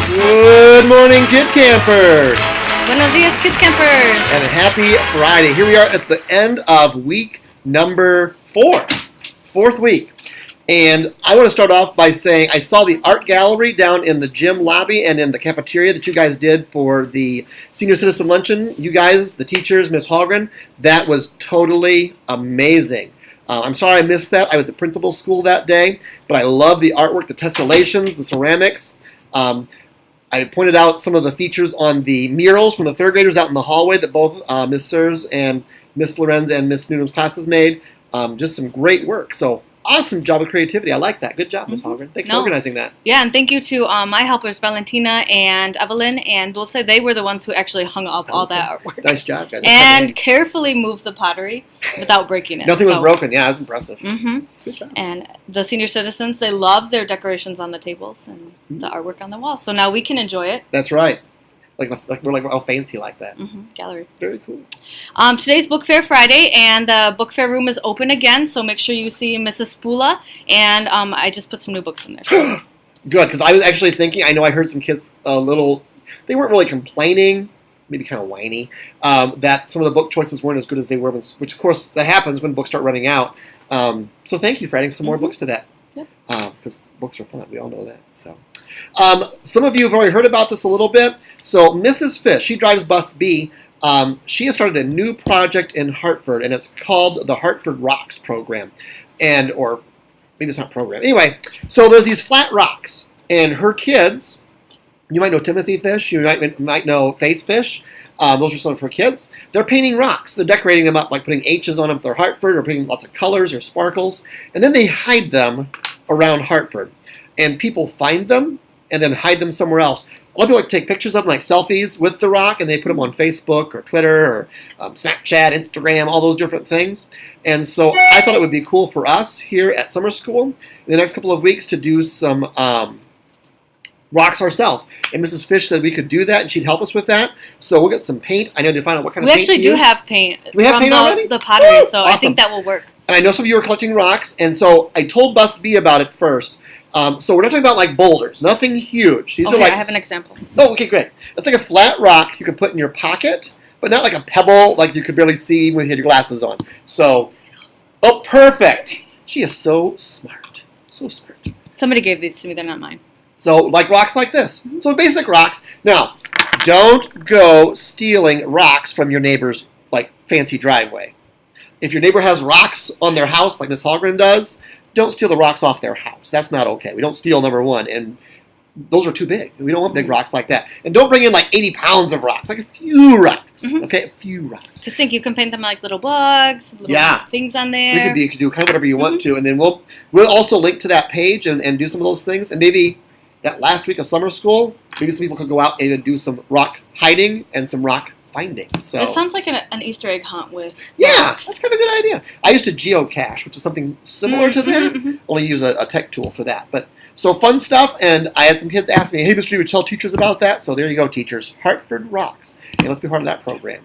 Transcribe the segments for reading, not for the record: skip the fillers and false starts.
Good morning, Kid Campers! Buenos dias, Kids Campers! And a happy Friday. Here we are at the end of week number 4. Fourth week. And I want to start off by saying I saw the art gallery down in the gym lobby and in the cafeteria that you guys did for the Senior Citizen Luncheon. You guys, the teachers, Miss Hallgren, that was totally amazing. I'm sorry I missed that. I was at principal school that day, but I love the artwork, the tessellations, the ceramics. I pointed out some of the features on the murals from the third graders out in the hallway that both Miss Sirs and Miss Lorenz and Miss Noonan's classes made. Just some great work. So awesome job of creativity. I like that. Good job, Miss Hallgren. Thanks for organizing that. Yeah, and thank you to my helpers, Valentina and Evelyn and Dulce. They were the ones who actually hung up all that artwork. Nice job, guys. And carefully moved the pottery without breaking it. Nothing was broken. Yeah, that's impressive. Good job. And the senior citizens, they love their decorations on the tables and the artwork on the wall. So now we can enjoy it. That's right. We're all fancy like that. Gallery. Very cool. Today's Book Fair Friday, and the Book Fair room is open again, so make sure you see Mrs. Spula, and I just put some new books in there. So. Good, because I was actually thinking, I know I heard some kids they weren't really complaining, maybe kind of whiny, that some of the book choices weren't as good as they were, which of course that happens when books start running out. So thank you for adding some more books to that, because books are fun, we all know that. So. Some of you have already heard about this a little bit. So Mrs. Fish, she drives Bus B. She has started a new project in Hartford, and it's called the Hartford Rocks program, or maybe it's not program. Anyway, so there's these flat rocks, and her kids, you might know Timothy Fish, you might know Faith Fish. Those are some of her kids. They're painting rocks. They're decorating them up, like putting H's on them if they're Hartford, or putting lots of colors or sparkles, and then they hide them around Hartford. And people find them and then hide them somewhere else. A lot of people like to take pictures of them, like selfies with the rock, and they put them on Facebook or Twitter or Snapchat, Instagram, all those different things. And so I thought it would be cool for us here at summer school in the next couple of weeks to do some rocks ourselves. And Mrs. Fish said we could do that, and she'd help us with that. So we'll get some paint. I need to find out what kind of paint we actually do have paint. We have paint already? The pottery, so awesome. I think that will work. And I know some of you are collecting rocks, and so I told Bus B about it first. So we're not talking about like boulders, nothing huge. These are like, I have an example. Oh, okay, great. It's like a flat rock you could put in your pocket, but not like a pebble like you could barely see when you had your glasses on. So, oh, perfect. She is so smart. So smart. Somebody gave these to me. They're not mine. So, like rocks like this. So basic rocks. Now, don't go stealing rocks from your neighbor's like fancy driveway. If your neighbor has rocks on their house like Miss Hallgren does, don't steal the rocks off their house. That's not okay. We don't steal, number one. And those are too big. We don't want big rocks like that. And don't bring in like 80 pounds of rocks. Like a few rocks. Okay? A few rocks. Just think you can paint them like little bugs, little things on there. You could do kind of whatever you want to. And then we'll also link to that page and do some of those things. And maybe that last week of summer school, maybe some people could go out and do some rock hiding and some rock finding. So it sounds like an Easter egg hunt with rocks. That's kind of a good idea. I used to geocache, which is something similar to that. Only use a tech tool for that. But so fun stuff, and I had some kids ask me, hey, Mr. You would tell teachers about that? So there you go, teachers. Hartford Rocks. And let's be part of that program.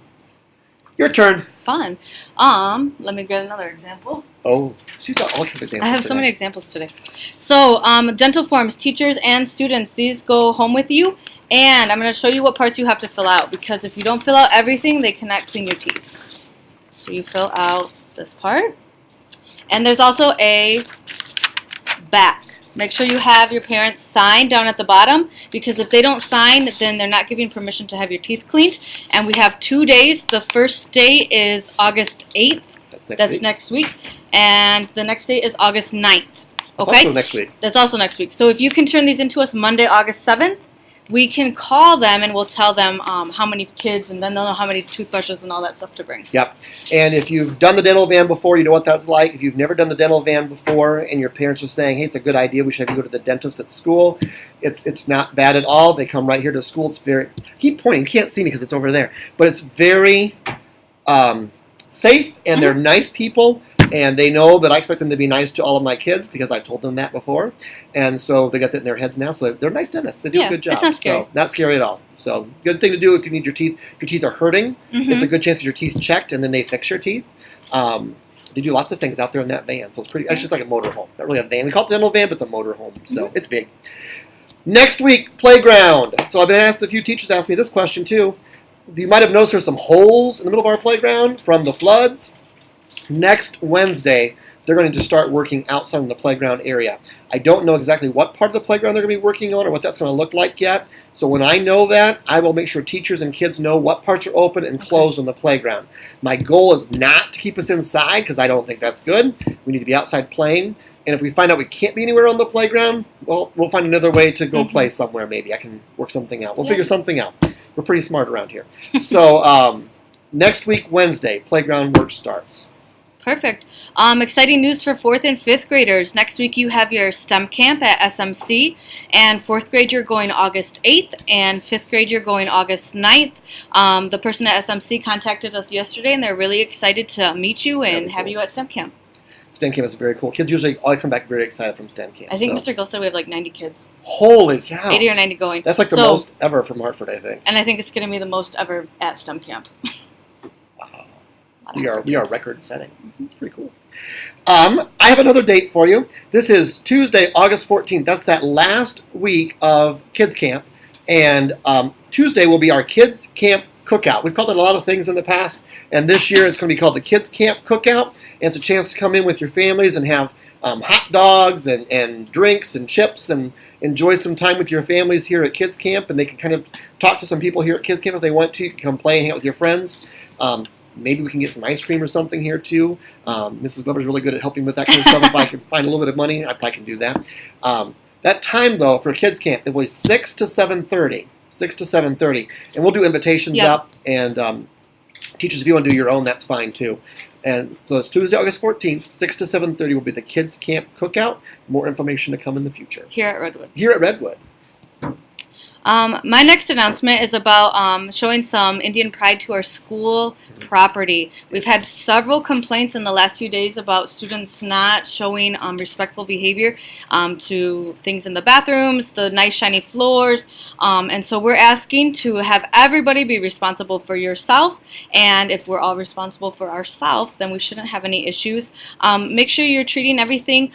Your turn. Fun. Let me get another example. Oh, she's got all kinds of examples. I have so many examples today. So, dental forms, teachers and students, these go home with you. And I'm going to show you what parts you have to fill out, because if you don't fill out everything, they cannot clean your teeth. So you fill out this part. And there's also a back. Make sure you have your parents sign down at the bottom, because if they don't sign, then they're not giving permission to have your teeth cleaned. And we have 2 days. The first day is August 8th. That's next week. And the next day is August 9th. Okay? That's also next week. That's also next week. So if you can turn these into us Monday, August 7th, we can call them and we'll tell them how many kids, and then they'll know how many toothbrushes and all that stuff to bring. Yep. And if you've done the dental van before, you know what that's like. If you've never done the dental van before and your parents are saying, hey, it's a good idea, we should have you go to the dentist at school, it's not bad at all. They come right here to school. It's very, keep pointing, you can't see me because it's over there, but it's very safe, and they're nice people. And they know that I expect them to be nice to all of my kids because I've told them that before. And so they got that in their heads now. So they're nice dentists. They do a good job. It's not scary. So not scary at all. So good thing to do if you need your teeth. If your teeth are hurting, it's a good chance to get your teeth checked, and then they fix your teeth. They do lots of things out there in that van. So it's pretty, it's just like a motorhome. Not really a van. We call it a dental van, but it's a motorhome. So it's big. Next week, playground. So I've been asked, a few teachers asked me this question too. You might have noticed there's some holes in the middle of our playground from the floods. Next Wednesday, they're going to start working outside in the playground area. I don't know exactly what part of the playground they're going to be working on or what that's going to look like yet. So when I know that, I will make sure teachers and kids know what parts are open and closed on the playground. My goal is not to keep us inside because I don't think that's good. We need to be outside playing. And if we find out we can't be anywhere on the playground, well, we'll find another way to go play somewhere maybe. I can work something out. We'll figure something out. We're pretty smart around here. So next week, Wednesday, playground work starts. Perfect. Exciting news for 4th and 5th graders. Next week you have your STEM camp at SMC, and 4th grade you're going August 8th, and 5th grade you're going August 9th. The person at SMC contacted us yesterday, and they're really excited to meet you and have you at STEM camp. STEM camp is very cool. Kids usually always come back very excited from STEM camp. I think Mr. Gill said we have like 90 kids. Holy cow. 80 or 90 going. That's like the most ever from Hartford, I think. And I think it's going to be the most ever at STEM camp. Wow. We are record setting. It's pretty cool. I have another date for you. This is Tuesday, August 14th. That's that last week of Kids Camp. And Tuesday will be our Kids Camp Cookout. We've called it a lot of things in the past. And this year it's going to be called the Kids Camp Cookout. And it's a chance to come in with your families and have hot dogs and drinks and chips and enjoy some time with your families here at Kids Camp. And they can kind of talk to some people here at Kids Camp if they want to. You can come play and hang out with your friends. Maybe we can get some ice cream or something here too. Mrs. Glover's really good at helping with that kind of stuff. If I can find a little bit of money, I probably can do that. That time though for Kids Camp, it was 6 to 7:30. 6 to 7:30, and we'll do invitations up. And teachers, if you want to do your own, that's fine too. And so it's Tuesday, August 14th, 6 to 7:30 will be the Kids Camp Cookout. More information to come in the future. Here at Redwood. Here at Redwood. My next announcement is about showing some Indian pride to our school property. We've had several complaints in the last few days about students not showing respectful behavior to things in the bathrooms, the nice shiny floors, and so we're asking to have everybody be responsible for yourself, and if we're all responsible for ourselves, then we shouldn't have any issues. Make sure you're treating everything,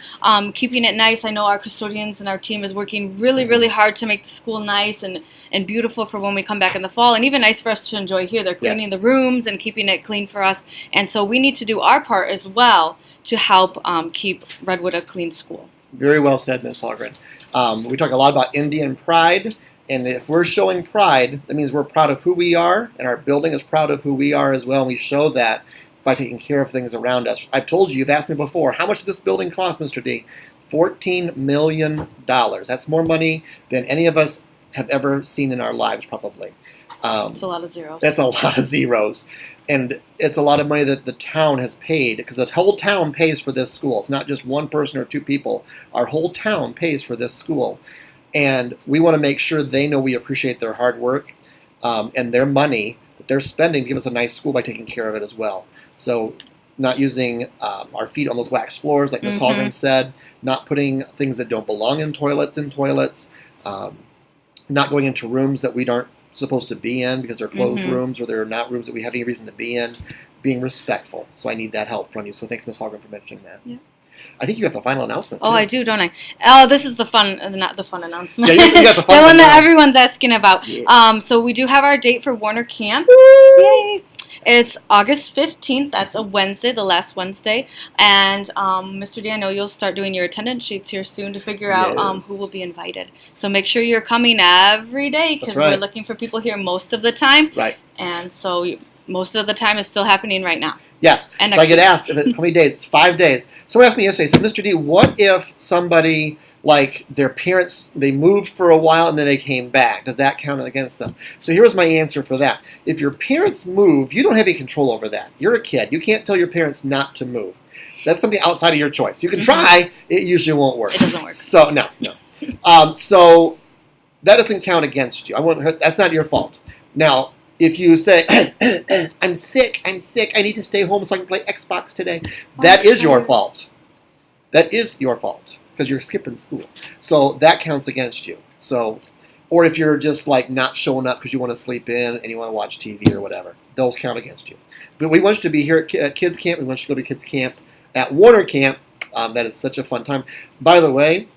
keeping it nice. I know our custodians and our team is working really, really hard to make the school nice and beautiful for when we come back in the fall, and even nice for us to enjoy here. They're cleaning the rooms and keeping it clean for us, and so we need to do our part as well to help keep Redwood a clean school. Very well said, Ms. Hallgren. We talk a lot about Indian pride, and if we're showing pride, that means we're proud of who we are, and our building is proud of who we are as well, and we show that by taking care of things around us. I've told you, you've asked me before, how much did this building cost, Mr. D? $14 million. That's more money than any of us have ever seen in our lives, probably. That's a lot of zeros. That's a lot of zeros. And it's a lot of money that the town has paid, because the whole town pays for this school. It's not just one person or two people. Our whole town pays for this school. And we want to make sure they know we appreciate their hard work and their money that they're spending to give us a nice school by taking care of it as well. So not using our feet on those waxed floors, like Ms. Hallgren said, not putting things that don't belong in toilets, not going into rooms that we aren't supposed to be in because they're closed rooms or they're not rooms that we have any reason to be in, being respectful. So I need that help from you. So thanks, Ms. Hallgren, for mentioning that. Yeah. I think you have the final announcement, too. Oh, I do, don't I? Oh, this is the fun, not the fun announcement. Yeah, you got the fun the one that now. everyone's asking about. Yes. So we do have our date for Warner Camp. Woo! Yay! It's August 15th. That's a Wednesday, the last Wednesday. And Mr. D, I know you'll start doing your attendance sheets here soon to figure out who will be invited. So make sure you're coming every day because we're looking for people here most of the time. Right. And so most of the time is still happening right now. Yes. And so I get asked, how many days? It's 5 days. Someone asked me yesterday, said, Mr. D, what if somebody, like their parents, they moved for a while and then they came back? Does that count against them? So here's my answer for that. If your parents move, you don't have any control over that. You're a kid. You can't tell your parents not to move. That's something outside of your choice. You can try. It usually won't work. It doesn't work. So, no. So that doesn't count against you. That's not your fault. Now, if you say, I'm sick, I need to stay home so I can play Xbox today, that is your fault. That is your fault because you're skipping school. So that counts against you. So, or if you're just like not showing up because you want to sleep in and you want to watch TV or whatever, those count against you. But we want you to be here at Kids Camp. We want you to go to Kids Camp at Warner Camp. That is such a fun time. By the way,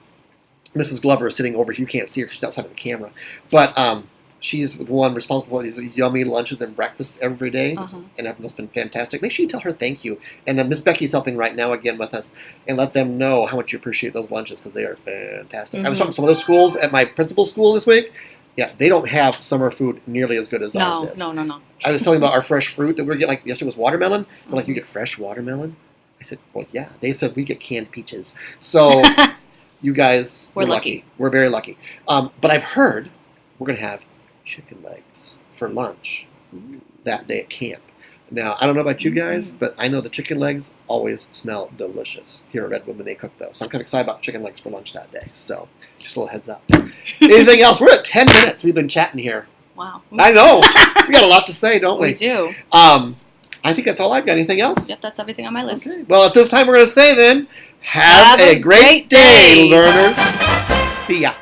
Mrs. Glover is sitting over here. You can't see her because she's outside of the camera. But she is the one responsible for these yummy lunches and breakfasts every day. And those been fantastic. Make sure you tell her thank you. And Miss Becky's helping right now again with us. And let them know how much you appreciate those lunches because they are fantastic. I was talking to some of those schools at my principal's school this week. Yeah, they don't have summer food nearly as good as ours is. No. I was telling about our fresh fruit that we're getting, like yesterday was watermelon. They're like, you get fresh watermelon? I said, well, yeah. They said, we get canned peaches. So you guys, we're lucky. We're very lucky. But I've heard we're going to have chicken legs for lunch that day at camp. Now, I don't know about you guys, but I know the chicken legs always smell delicious here at Redwood when they cook those. So I'm kind of excited about chicken legs for lunch that day. So just a little heads up. Anything else? We're at 10 minutes. We've been chatting here. Wow. I know. We got a lot to say, don't we? We do. I think that's all I've got. Anything else? Yep, that's everything on my list. Okay. Well, at this time, we're going to say then, have a great day, learners. See ya.